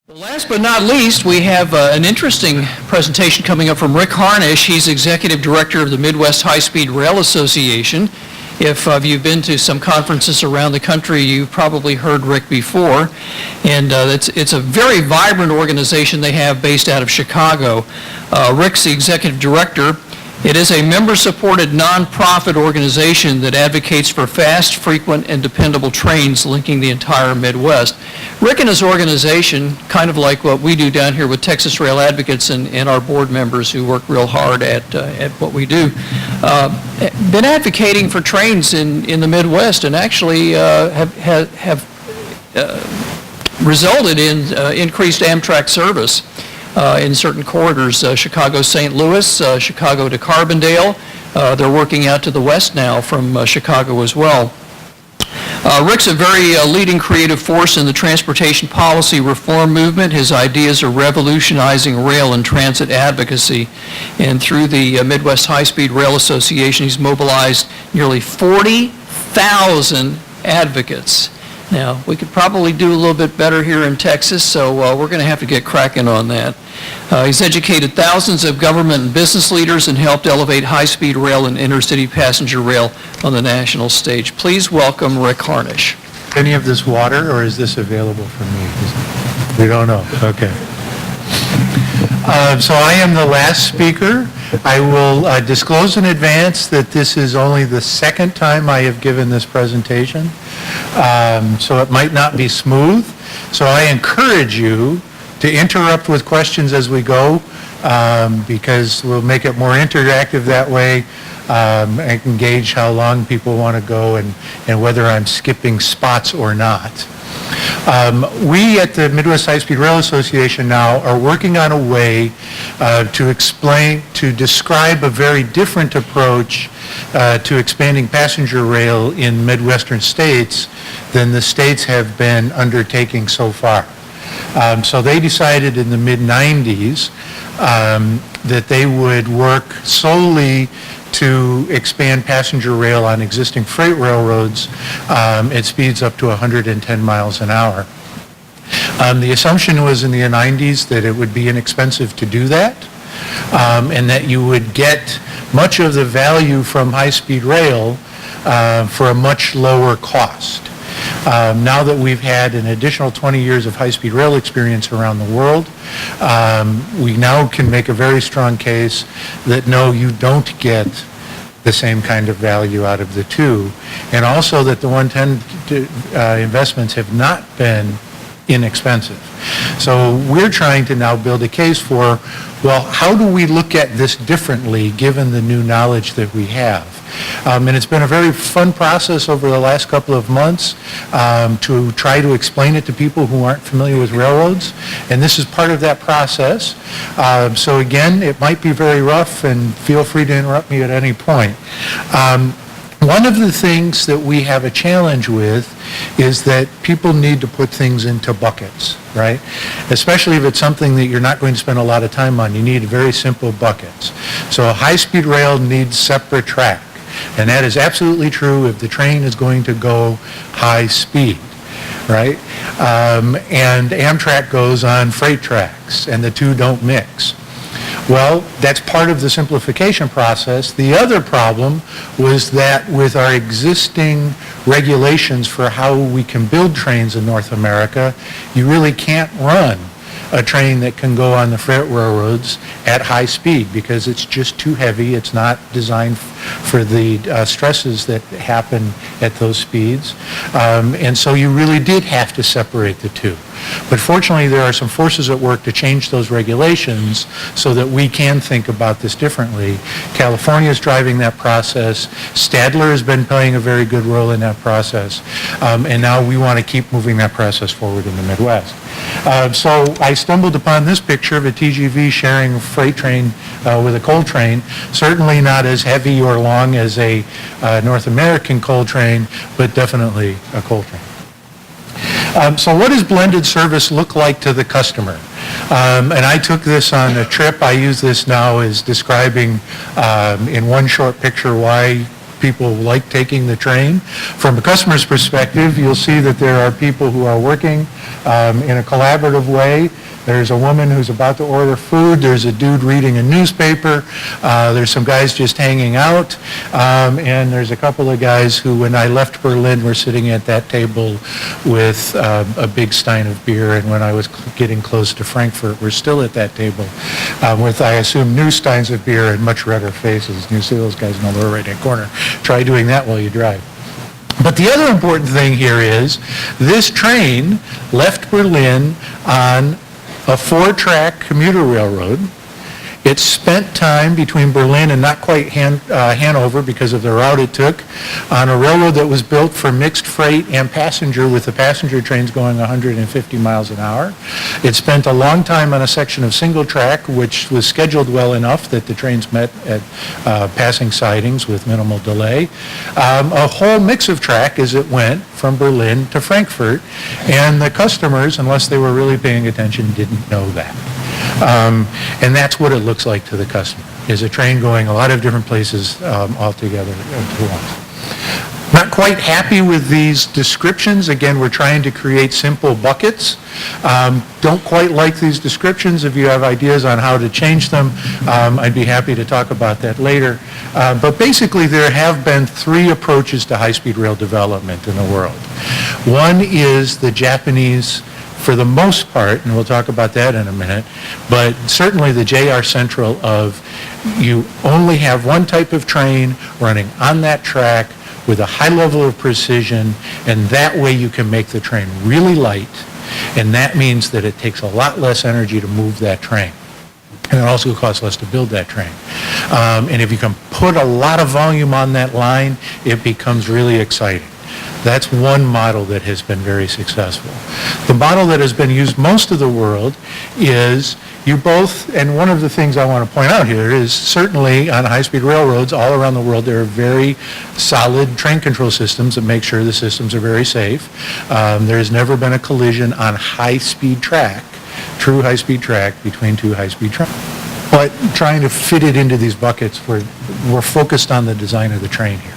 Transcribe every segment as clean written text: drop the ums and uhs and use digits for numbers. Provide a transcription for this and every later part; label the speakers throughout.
Speaker 1: Last but not least, we have an interesting presentation coming up from Rick Harnish. He's Executive Director of the Midwest High-Speed Rail Association. If you've been to some conferences around the country, you've probably heard Rick before. And it's a very vibrant organization they have based out of Chicago. Rick's the Executive Director. It is a member-supported nonprofit organization that advocates for fast, frequent, and dependable trains linking the entire Midwest. Rick and his organization, kind of like what we do down here with Texas Rail Advocates and our board members who work real hard at what we do, been advocating for trains in the Midwest and actually have resulted in increased Amtrak service in certain corridors, Chicago-St. Louis, Chicago to Carbondale. They're working out to the west now from Chicago as well. Rick's a very leading creative force in the transportation policy reform movement. His ideas are revolutionizing rail and transit advocacy. And through the Midwest High-Speed Rail Association, he's mobilized nearly 40,000 advocates. Now, we could probably do a little bit better here in Texas, so we're going to have to get cracking on that. He's educated thousands of government and business leaders and helped elevate high-speed rail and intercity passenger rail on the national stage. Please welcome Rick Harnish.
Speaker 2: Any of this water, or is this available for me? We don't know. Okay. So I am the last speaker. I will disclose in advance that this is only the second time I have given this presentation, so it might not be smooth. So I encourage you to interrupt with questions as we go, because we'll make it more interactive that way. I can gauge how long people want to go and whether I'm skipping spots or not. We at the Midwest High-Speed Rail Association now are working on a way to describe a very different approach to expanding passenger rail in Midwestern states than the states have been undertaking so far. So they decided in the mid-90s that they would work solely to expand passenger rail on existing freight railroads at speeds up to 110 miles an hour. The assumption was in the 90s that it would be inexpensive to do that, and that you would get much of the value from high-speed rail for a much lower cost. Now that we've had an additional 20 years of high-speed rail experience around the world, we now can make a very strong case that no, you don't get the same kind of value out of the two, and also that the 110 investments have not been inexpensive. So we're trying to now build a case for, well, how do we look at this differently given the new knowledge that we have? And it's been a very fun process over the last couple of months to try to explain it to people who aren't familiar with railroads, and this is part of that process. So again, it might be very rough, and feel free to interrupt me at any point. One of the things that we have a challenge with is that people need to put things into buckets, right? Especially if it's something that you're not going to spend a lot of time on. You need very simple buckets. So high-speed rail needs separate track, and that is absolutely true if the train is going to go high speed, right? And Amtrak goes on freight tracks, and the two don't mix. Well, that's part of the simplification process. The other problem was that with our existing regulations for how we can build trains in North America, you really can't run a train that can go on the freight railroads at high speed because it's just too heavy. It's not designed for the stresses that happen at those speeds. And so you really did have to separate the two. But fortunately, there are some forces at work to change those regulations so that we can think about this differently. California is driving that process. Stadler has been playing a very good role in that process. And now we want to keep moving that process forward in the Midwest. So I stumbled upon this picture of a TGV sharing a freight train with a coal train. Certainly not as heavy or long as a North American coal train, but definitely a coal train. So what does blended service look like to the customer? And I took this on a trip. I use this now as describing in one short picture why people like taking the train. From a customer's perspective, you'll see that there are people who are working in a collaborative way. There's a woman who's about to order food. There's a dude reading a newspaper. There's some guys just hanging out. And there's a couple of guys who, when I left Berlin, were sitting at that table with a big stein of beer. And when I was getting close to Frankfurt, we're still at that table with, I assume, new steins of beer and much redder faces. You see those guys in the lower right-hand corner. Try doing that while you drive. But the other important thing here is this train left Berlin on a 4-track commuter railroad. It spent time between Berlin and not quite Hanover because of the route it took on a railroad that was built for mixed freight and passenger, with the passenger trains going 150 miles an hour. It spent a long time on a section of single track, which was scheduled well enough that the trains met at passing sidings with minimal delay. A whole mix of track as it went from Berlin to Frankfurt, and the customers, unless they were really paying attention, didn't know that. And that's what it looks like to the customer, is a train going a lot of different places all together at once. Not quite happy with these descriptions. Again, we're trying to create simple buckets. Don't quite like these descriptions. If you have ideas on how to change them, I'd be happy to talk about that later. But basically, there have been 3 approaches to high-speed rail development in the world. One is the Japanese, for the most part, and we'll talk about that in a minute, but certainly the JR Central of you only have one type of train running on that track with a high level of precision, and that way you can make the train really light, and that means that it takes a lot less energy to move that train. And it also costs less to build that train. And if you can put a lot of volume on that line, it becomes really exciting. That's one model that has been very successful. The model that has been used most of the world is you both, and one of the things I want to point out here is certainly on high-speed railroads all around the world, there are very solid train control systems that make sure the systems are very safe. There has never been a collision on high-speed track, true high-speed track, between 2 high-speed trains. But trying to fit it into these buckets, we're focused on the design of the train here.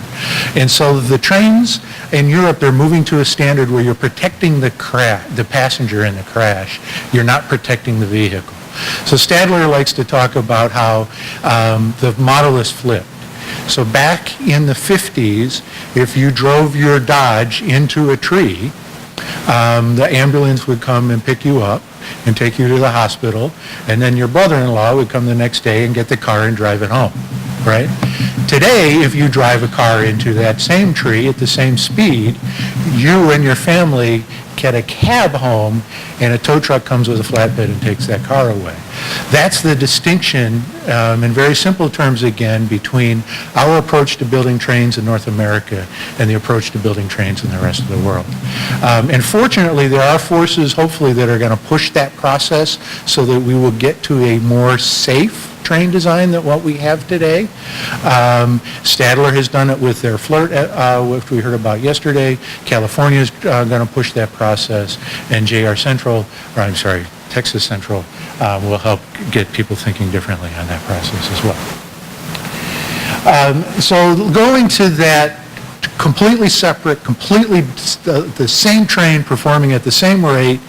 Speaker 2: And so the trains in Europe, they're moving to a standard where you're protecting the passenger in the crash. You're not protecting the vehicle. So Stadler likes to talk about how the model is flipped. So back in the 50s, if you drove your Dodge into a tree, the ambulance would come and pick you up and take you to the hospital, and then your brother-in-law would come the next day and get the car and drive it home, right? Today, if you drive a car into that same tree at the same speed, you and your family get a cab home, and a tow truck comes with a flatbed and takes that car away. That's the distinction, in very simple terms again, between our approach to building trains in North America and the approach to building trains in the rest of the world. And fortunately, there are forces, hopefully, that are going to push that process so that we will get to a more safe train design than what we have today. Stadler has done it with their FLIRT, which we heard about yesterday. California is going to push that process, and Texas Central will help get people thinking differently on that process as well. So going to that completely separate, completely the same train performing at the same rate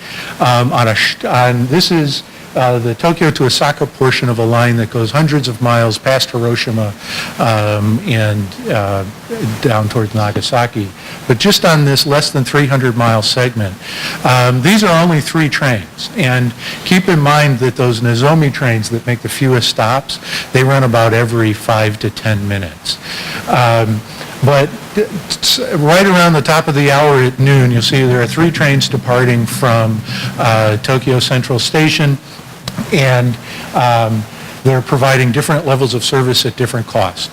Speaker 2: this is the Tokyo to Osaka portion of a line that goes hundreds of miles past Hiroshima and down towards Nagasaki. But just on this less than 300-mile segment, these are only 3 trains. And keep in mind that those Nozomi trains that make the fewest stops, they run about every 5 to 10 minutes. But right around the top of the hour at noon, you'll see there are 3 trains departing from Tokyo Central Station, and they're providing different levels of service at different cost.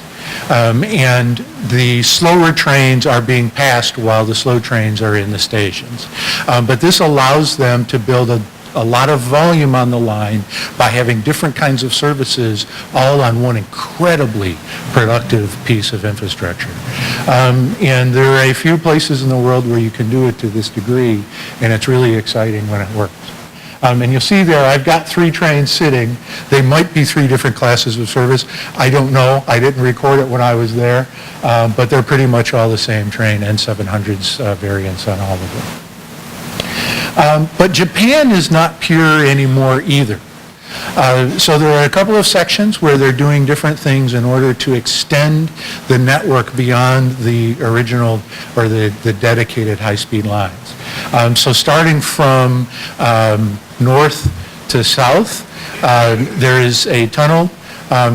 Speaker 2: And the slower trains are being passed while the slow trains are in the stations. But this allows them to build a lot of volume on the line by having different kinds of services all on one incredibly productive piece of infrastructure. And there are a few places in the world where you can do it to this degree, and it's really exciting when it works. And you'll see there, I've got 3 trains sitting. They might be 3 different classes of service. I don't know. I didn't record it when I was there. But they're pretty much all the same train, N700s variants on all of them. But Japan is not pure anymore either. So there are a couple of sections where they're doing different things in order to extend the network beyond the original or the dedicated high-speed lines. So starting from north to south, there is a tunnel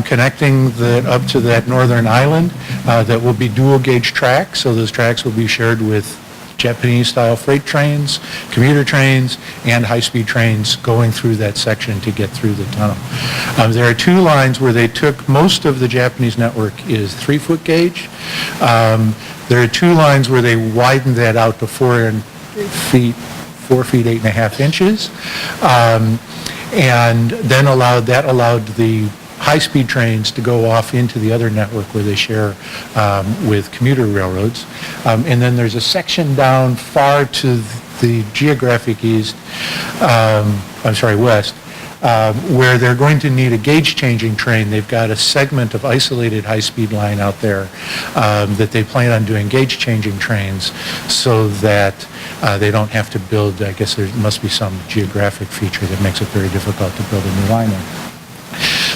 Speaker 2: connecting up to that northern island that will be dual gauge tracks. So those tracks will be shared with Japanese-style freight trains, commuter trains, and high-speed trains going through that section to get through the tunnel. There are two lines where they took most of the Japanese network is 3-foot gauge. There are two lines where they widened that out to 4 feet 8.5 inches, and then allowed the high-speed trains to go off into the other network where they share with commuter railroads. And then there's a section down far to the geographic west, where they're going to need a gauge-changing train. They've got a segment of isolated high-speed line out there that they plan on doing gauge-changing trains so that they don't have to build, I guess there must be some geographic feature that makes it very difficult to build a new line there.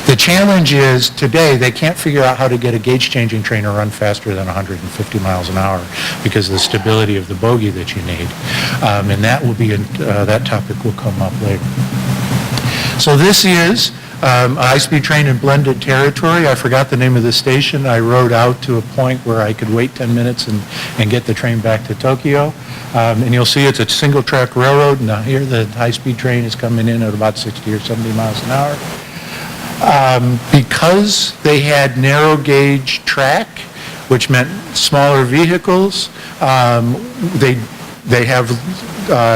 Speaker 2: The challenge is today they can't figure out how to get a gauge-changing train to run faster than 150 miles an hour because of the stability of the bogie that you need. And that will be, that topic will come up later. So this is a high-speed train in blended territory. I forgot the name of the station. I rode out to a point where I could wait 10 minutes and get the train back to Tokyo. And you'll see it's a single-track railroad. Now here the high-speed train is coming in at about 60 or 70 miles an hour. Because they had narrow gauge track, which meant smaller vehicles, they have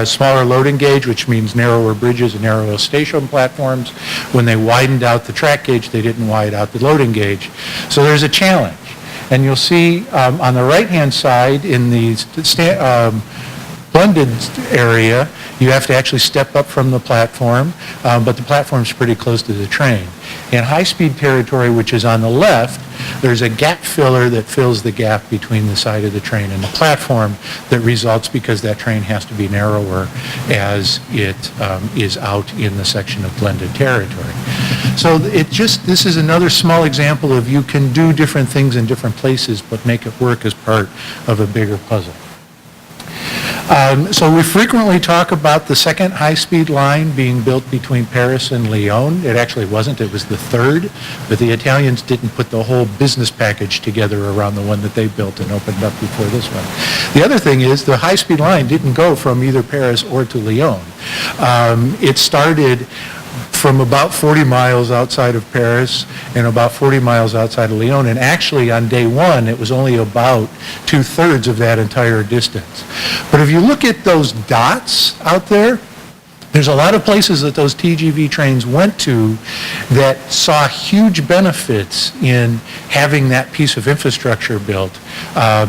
Speaker 2: smaller loading gauge, which means narrower bridges and narrower station platforms. When they widened out the track gauge, they didn't widen out the loading gauge. So there's a challenge. And you'll see on the right-hand side in the blended area, you have to actually step up from the platform, but the platform's pretty close to the train. In high-speed territory, which is on the left, there's a gap filler that fills the gap between the side of the train and the platform that results because that train has to be narrower as it is out in the section of blended territory. So this is another small example of you can do different things in different places but make it work as part of a bigger puzzle. So we frequently talk about the second high-speed line being built between Paris and Lyon. It actually wasn't, it was the third, but the Italians didn't put the whole business package together around the one that they built and opened up before this one. The other thing is the high-speed line didn't go from either Paris or to Lyon. It started from about 40 miles outside of Paris and about 40 miles outside of Lyon. And actually on day one, it was only about 2/3 of that entire distance. But if you look at those dots out there, there's a lot of places that those TGV trains went to that saw huge benefits in having that piece of infrastructure built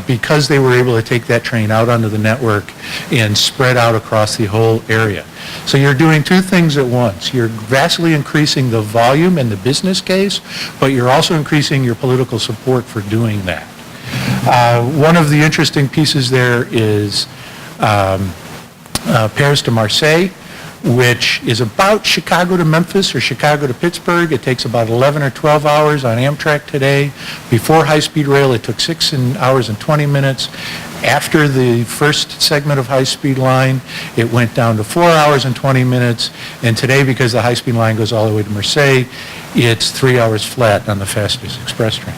Speaker 2: because they were able to take that train out onto the network and spread out across the whole area. So you're doing two things at once. You're vastly increasing the volume and the business case, but you're also increasing your political support for doing that. One of the interesting pieces there is Paris to Marseille, which is about Chicago to Memphis or Chicago to Pittsburgh. It takes about 11 or 12 hours on Amtrak today. Before high-speed rail, it took 6 hours and 20 minutes. After the first segment of high-speed line, it went down to 4 hours and 20 minutes. And today, because the high-speed line goes all the way to Marseille, it's 3 hours flat on the fastest express trains.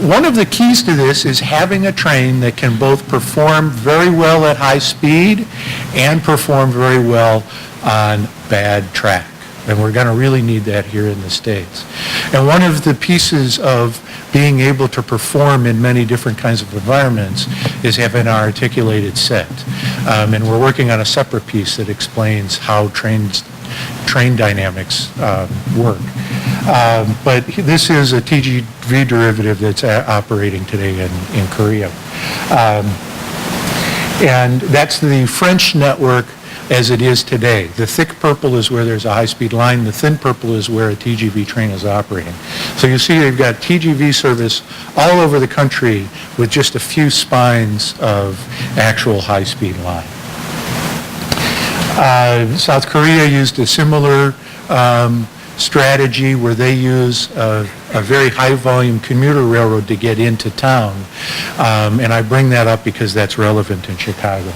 Speaker 2: One of the keys to this is having a train that can both perform very well at high speed and perform very well on bad track. And we're going to really need that here in the States. And one of the pieces of being able to perform in many different kinds of environments is having an articulated set. And we're working on a separate piece that explains how train dynamics work. But this is a TGV derivative that's operating today in Korea. And that's the French network as it is today. The thick purple is where there's a high-speed line. The thin purple is where a TGV train is operating. So you see they've got TGV service all over the country with just a few spines of actual high-speed line. South Korea used a similar strategy where they use a very high-volume commuter railroad to get into town. And I bring that up because that's relevant in Chicago.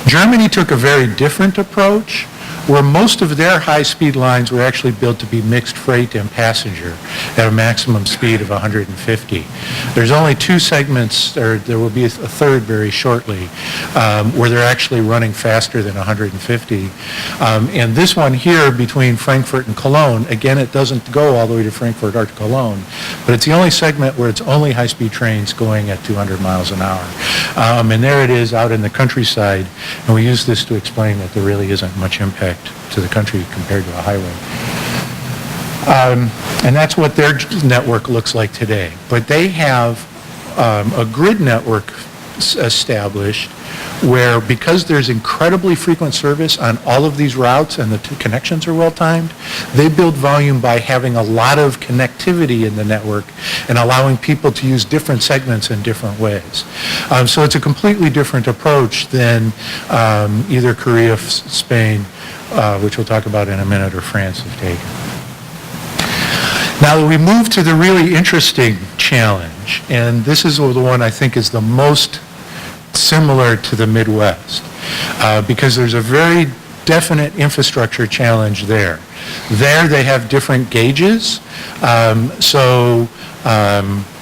Speaker 2: Germany took a very different approach, where most of their high-speed lines were actually built to be mixed freight and passenger at a maximum speed of 150. There's only two segments, or there will be a third very shortly, where they're actually running faster than 150. And this one here between Frankfurt and Cologne, again, it doesn't go all the way to Frankfurt or to Cologne, but it's the only segment where it's only high-speed trains going at 200 miles an hour. And there it is out in the countryside, and we use this to explain that there really isn't much impact to the country compared to a highway. And that's what their network looks like today. But they have a grid network established where, because there's incredibly frequent service on all of these routes and the connections are well timed, they build volume by having a lot of connectivity in the network and allowing people to use different segments in different ways. So it's a completely different approach than either Korea, Spain, which we'll talk about in a minute, or France have taken. Now we move to the really interesting challenge, and this is the one I think is the most similar to the Midwest, because there's a very definite infrastructure challenge there. There they have different gauges,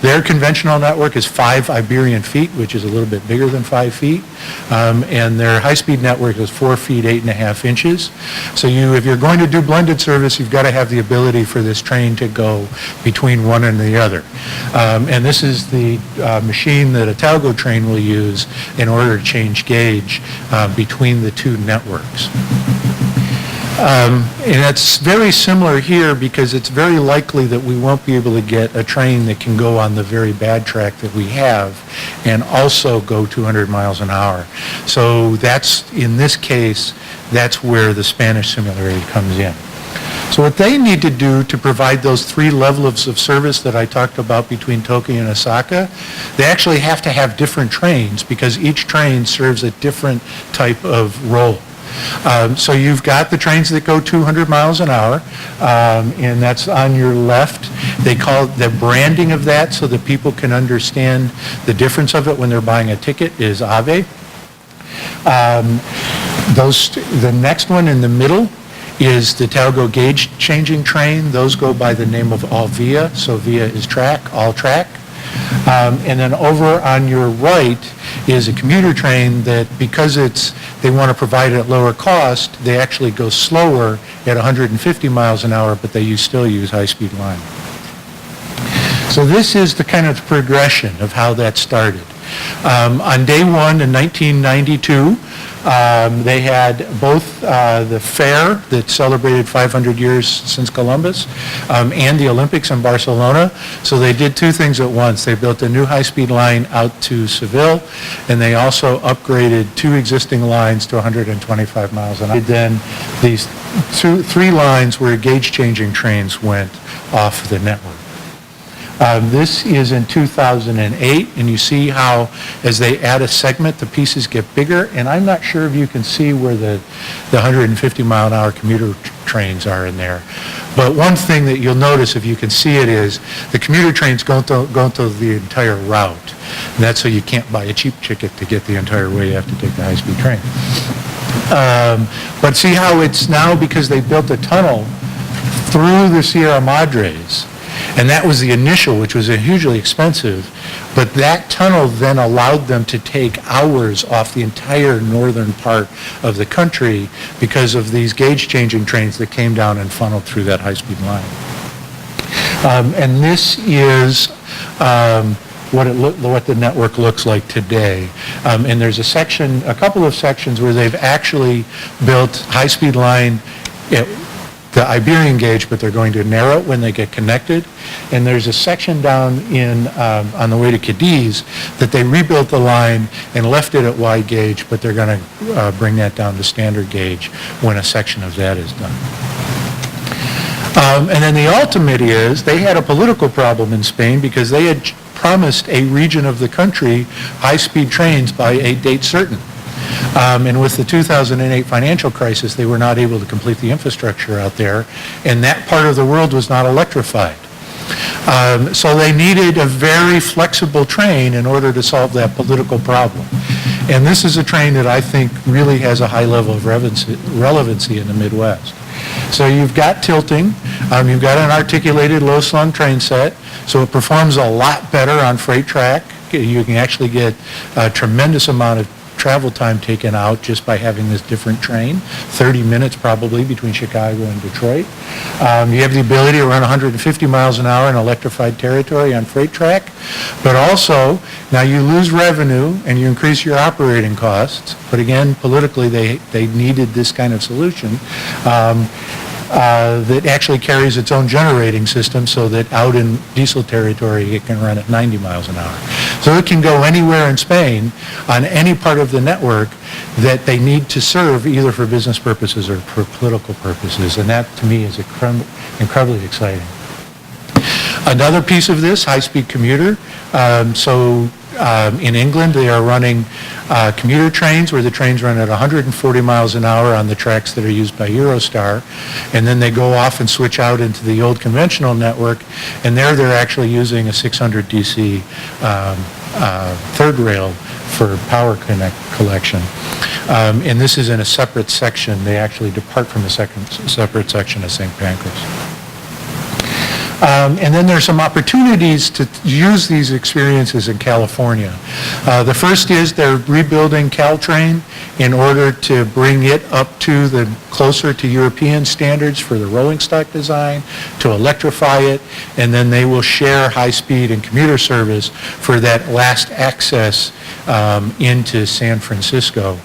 Speaker 2: their conventional network is 5 Iberian feet, which is a little bit bigger than 5 feet, and their high-speed network is 4 feet, 8.5 inches. So if you're going to do blended service, you've got to have the ability for this train to go between one and the other. And this is the machine that a Talgo train will use in order to change gauge between the two networks. And it's very similar here because it's very likely that we won't be able to get a train that can go on the very bad track that we have and also go 200 miles an hour. So that's, in this case, that's where the Spanish similarity comes in. So what they need to do to provide those 3 levels of service that I talked about between Tokyo and Osaka, they actually have to have different trains because each train serves a different type of role. So you've got the trains that go 200 miles an hour, and that's on your left. They call it the branding of that so that people can understand the difference of it when they're buying a ticket is AVE. The next one in the middle is the Talgo gauge changing train. Those go by the name of all via, so via is track, all track. And then over on your right is a commuter train that, because they want to provide it at lower cost, they actually go slower at 150 miles an hour, but they still use high-speed line. So this is the kind of progression of how that started. On day one in 1992, they had both the fair that celebrated 500 years since Columbus and the Olympics in Barcelona. So they did 2 things at once. They built a new high-speed line out to Seville, and they also upgraded 2 existing lines to 125 miles an hour. Then these 3 lines where gauge-changing trains went off the network. This is in 2008, and you see how as they add a segment, the pieces get bigger, and I'm not sure if you can see where the 150 mile an hour commuter trains are in there. But one thing that you'll notice if you can see it is the commuter trains go to the entire route. And that's so you can't buy a cheap ticket to get the entire way. You have to take the high-speed train. But see how it's now, because they built a tunnel through the Sierra Madres. And that was the initial, which was hugely expensive. But that tunnel then allowed them to take hours off the entire northern part of the country because of these gauge-changing trains that came down and funneled through that high-speed line. And this is what the network looks like today. And there's a couple of sections where they've actually built high-speed line the Iberian gauge, but they're going to narrow it when they get connected. And there's a section down on the way to Cadiz that they rebuilt the line and left it at wide gauge, but they're going to bring that down to standard gauge when a section of that is done. And then the ultimate is they had a political problem in Spain because they had promised a region of the country high-speed trains by a date certain. And with the 2008 financial crisis, they were not able to complete the infrastructure out there, and that part of the world was not electrified. So they needed a very flexible train in order to solve that political problem. And this is a train that I think really has a high level of relevancy in the Midwest. So you've got tilting, you've got an articulated low-slung train set, so it performs a lot better on freight track. You can actually get a tremendous amount of travel time taken out just by having this different train, 30 minutes probably between Chicago and Detroit. You have the ability to run 150 miles an hour in electrified territory on freight track, but also now you lose revenue and you increase your operating costs, but again, politically they needed this kind of solution. That actually carries its own generating system so that out in diesel territory it can run at 90 miles an hour. So it can go anywhere in Spain on any part of the network that they need to serve either for business purposes or for political purposes, and that to me is incredibly exciting. Another piece of this, high-speed commuter. In England, they are running commuter trains where the trains run at 140 miles an hour on the tracks that are used by Eurostar, and then they go off and switch out into the old conventional network, and there they're actually using a 600 DC third rail for power collection. And this is in a separate section. They actually depart from a separate section of St. Pancras. And then there's some opportunities to use these experiences in California. The first is they're rebuilding Caltrain in order to bring it up to closer to European standards for the rolling stock design, to electrify it, and then they will share high-speed and commuter service for that last access into San Francisco.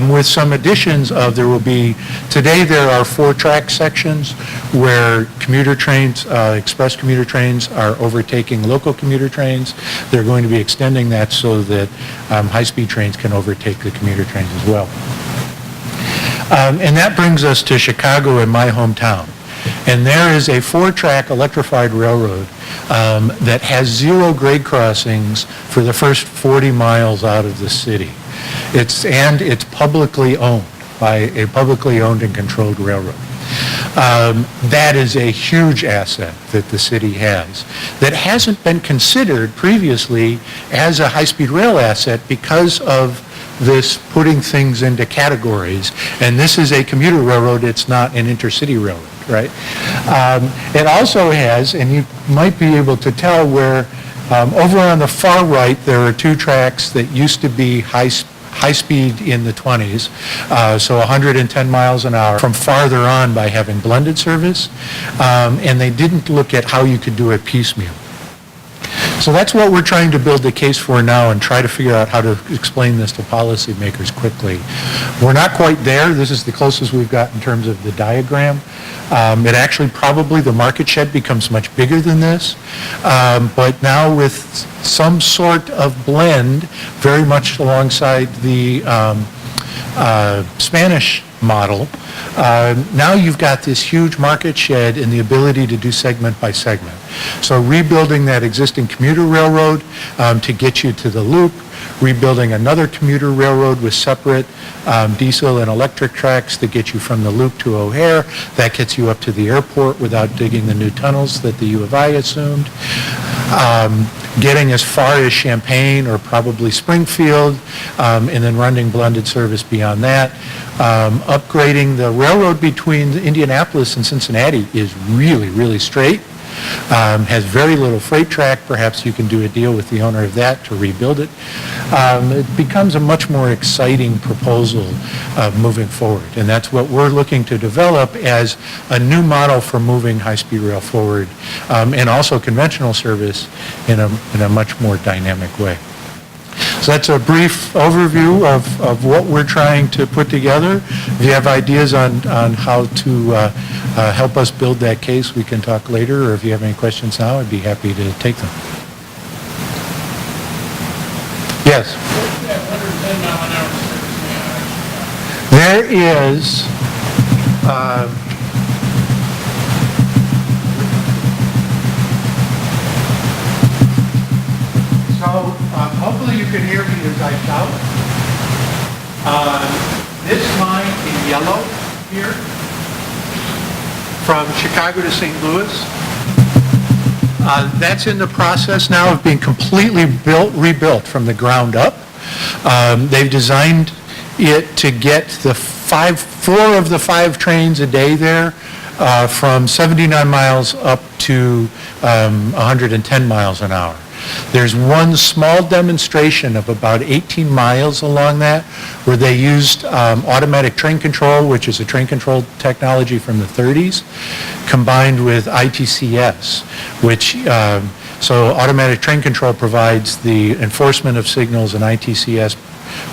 Speaker 2: With some additions today there are 4 track sections where commuter trains, express commuter trains are overtaking local commuter trains. They're going to be extending that so that high-speed trains can overtake the commuter trains as well. And that brings us to Chicago in my hometown. And there is a 4-track electrified railroad that has 0 grade crossings for the first 40 miles out of the city. It's publicly owned by a publicly owned and controlled railroad. That is a huge asset that the city has that hasn't been considered previously as a high-speed rail asset because of this putting things into categories. And this is a commuter railroad, it's not an intercity railroad, right? It also has, and you might be able to tell where over on the far right there are 2 tracks that used to be high speed in the 20s, so 110 miles an hour from farther on by having blended service, and they didn't look at how you could do it piecemeal. So that's what we're trying to build the case for now and try to figure out how to explain this to policymakers quickly. We're not quite there. This is the closest we've got in terms of the diagram. It actually probably, the market shed becomes much bigger than this, but now with some sort of blend, very much alongside the Spanish model, now you've got this huge market shed and the ability to do segment by segment. So rebuilding that existing commuter railroad to get you to the loop, rebuilding another commuter railroad with separate diesel and electric tracks that get you from the loop to O'Hare. That gets you up to the airport without digging the new tunnels that the U of I assumed. Getting as far as Champaign or probably Springfield, and then running blended service beyond that. Upgrading the railroad between Indianapolis and Cincinnati is really, really straight. Has very little freight track. Perhaps you can do a deal with the owner of that to rebuild it. It becomes a much more exciting proposal moving forward, and that's what we're looking to develop as a new model for moving high-speed rail forward, and also conventional service in a much more dynamic way. So that's a brief overview of what we're trying to put together. If you have ideas on how to help us build that case, we can talk later, or if you have any questions now, I'd be happy to take them. Yes?
Speaker 3: What's that 110 mile an hour service now?
Speaker 2: There is, hopefully you can hear me as I shout. This line in yellow here, from Chicago to St. Louis, that's in the process now of being completely rebuilt from the ground up. They've designed it to get the 4 of the 5 trains a day there from 79 miles up to 110 miles an hour. There's one small demonstration of about 18 miles along that where they used automatic train control, which is a train control technology from the 30s, combined with ITCS, which so automatic train control provides the enforcement of signals and ITCS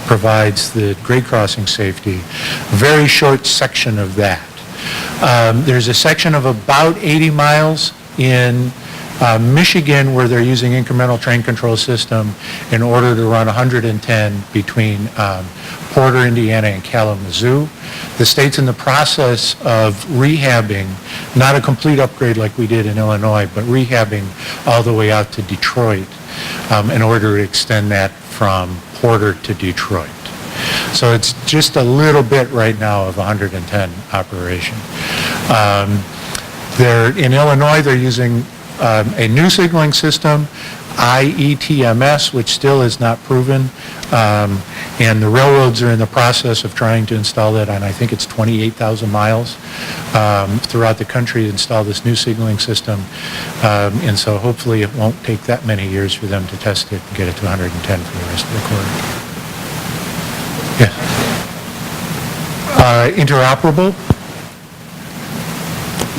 Speaker 2: provides the grade crossing safety. Very short section of that. There's a section of about 80 miles in Michigan where they're using incremental train control system in order to run 110 between Porter, Indiana and Kalamazoo. The state's in the process of rehabbing, not a complete upgrade like we did in Illinois, but rehabbing all the way out to Detroit in order to extend that from Porter to Detroit. So it's just a little bit right now of 110 operation. In Illinois, they're using a new signaling system, IETMS, which still is not proven, and the railroads are in the process of trying to install that on, I think it's 28,000 miles throughout the country to install this new signaling system, and so hopefully it won't take that many years for them to test it and get it to 110 for the rest of the quarter. Yes. Interoperable.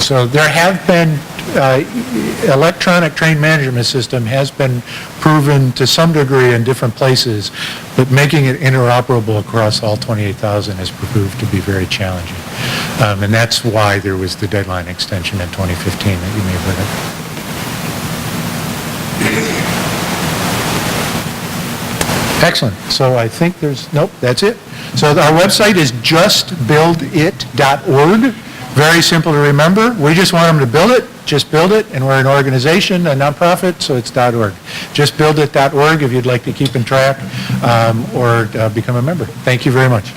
Speaker 2: So there have been electronic train management system has been proven to some degree in different places, but making it interoperable across all 28,000 has proved to be very challenging. And that's why there was the deadline extension in 2015 that you may have read. Excellent. So I think that's it. So our website is justbuildit.org. Very simple to remember. We just want them to build it. Just build it, and we're an organization, a nonprofit, so it's .org. Justbuildit.org if you'd like to keep in track or become a member. Thank you very much.